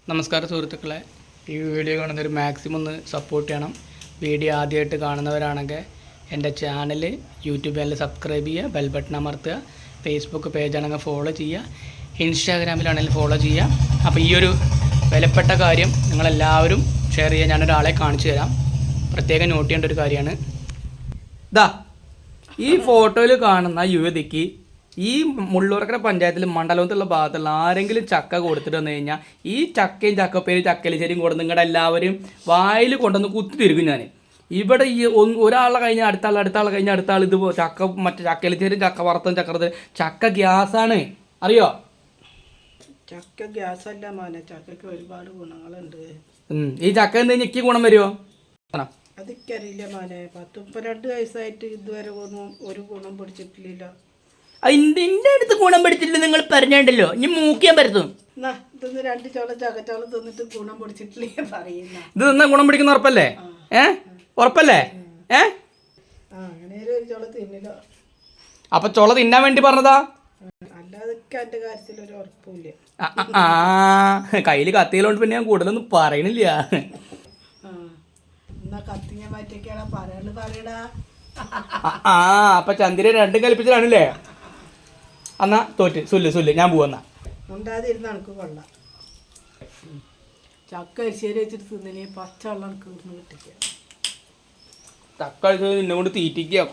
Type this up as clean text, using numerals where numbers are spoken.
നമസ്കാരം സുഹൃത്തുക്കളെ, ഈ വീഡിയോ കാണുന്നവർ മാക്സിമം ഒന്ന് സപ്പോർട്ട് ചെയ്യണം. വീഡിയോ ആദ്യമായിട്ട് കാണുന്നവരാണെങ്കിൽ എൻ്റെ ചാനൽ യൂട്യൂബ് ചാനൽ സബ്സ്ക്രൈബ് ചെയ്യുക, ബെൽ ബട്ടൺ അമർത്തുക, ഫേസ്ബുക്ക് പേജാണെങ്കിൽ ഫോളോ ചെയ്യുക, ഇൻസ്റ്റാഗ്രാമിലാണെങ്കിൽ ഫോളോ ചെയ്യുക. അപ്പോൾ ഈ ഒരു വിലപ്പെട്ട കാര്യം നിങ്ങളെല്ലാവരും ഷെയർ ചെയ്യുക. ഞാനൊരാളെ കാണിച്ചു തരാം. പ്രത്യേകം നോട്ട് ചെയ്യേണ്ട ഒരു കാര്യമാണ്. ഈ ഫോട്ടോയിൽ കാണുന്ന യുവതിക്ക് ഈ മുള്ളൂർക്കര പഞ്ചായത്തിൽ മണ്ഡലത്തിലുള്ള ഭാഗത്തുള്ള ആരെങ്കിലും ചക്ക കൊടുത്തിട്ട് വന്നു കഴിഞ്ഞാൽ ഈ ചക്കയും ചക്കപ്പേരും ചക്കലിശ്ശേരിയും കൊടുത്ത് നിങ്ങളുടെ എല്ലാവരും വായിൽ കൊണ്ടുവന്ന് കുത്തിത്തിരിക്കും. ഞാൻ ഇവിടെ ഈ ഒരാളെ കഴിഞ്ഞാൽ അടുത്താളെ കഴിഞ്ഞാൽ അടുത്താൾ ഇത് ചക്ക മറ്റേ ചക്കലിശ്ശേരി ചക്ക വറുത്തും ചക്ക ഗ്യാസാണ്, അറിയോ? ചക്ക ഗ്യാസ് അല്ല മോനെ, ചക്കയ്ക്ക് ഒരുപാട് ഗുണങ്ങളുണ്ട്. ഈ ചക്ക എന്ത് ഞെക്കി ഗുണം വരുമോ? അതൊക്കറിയില്ല മോനെ. 32 വയസ്സായിട്ട് ഇതുവരെ ഒരു ഗുണം പിടിച്ചിട്ടില്ല. ഇതിന്റെ അടുത്ത് ഗുണം പിടിച്ചിട്ടില്ല നിങ്ങൾ പറഞ്ഞുണ്ടല്ലോ. ഇനി മൂക്കിയാൻ പറ്റും. ഇതൊന്ന് 2 ചോളം ചക്കച്ചോളം തിന്നിട്ട് ഗുണം പിടിച്ചിട്ടില്ല പറയുന്ന. ഇത് തിന്നാ ഗുണം പിടിക്കുന്ന ഉറപ്പല്ലേ? ഉറപ്പല്ലേ? അങ്ങനെ ഒരു ചോള തിന്നില്ല. അപ്പൊ ചോള തിന്നാൻ വേണ്ടി പറഞ്ഞതാ, അല്ലാതെ എന്റെ കാര്യത്തിൽ ഒരു ഉറപ്പില്ല. കയ്യില് കത്തിയിലോണ്ട് പിന്നെ ഞാൻ കൂടുതലൊന്നും പറയണില്ല. എന്നാ കത്തിങ്ങ മാറ്റിയൊക്കെയാണ് പറയാണ്ട് പറയടാ. അപ്പൊ ചന്ദ്രൻ രണ്ടും കൽപ്പിച്ചതാണല്ലേ? എന്നാ തോറ്റ് സുല്ല് ഞാൻ പോവന്നാ. ഉണ്ടാതിരുന്ന എനിക്ക് കൊള്ളാം. ചക്ക അരിശേരി വെച്ചിട്ട് തിന്നില്ലേ പച്ചവെള്ളം കീർന്ന് കിട്ടിക്കുക. ചക്ക നിന്നെ കൊണ്ട് തീറ്റിക്കാം.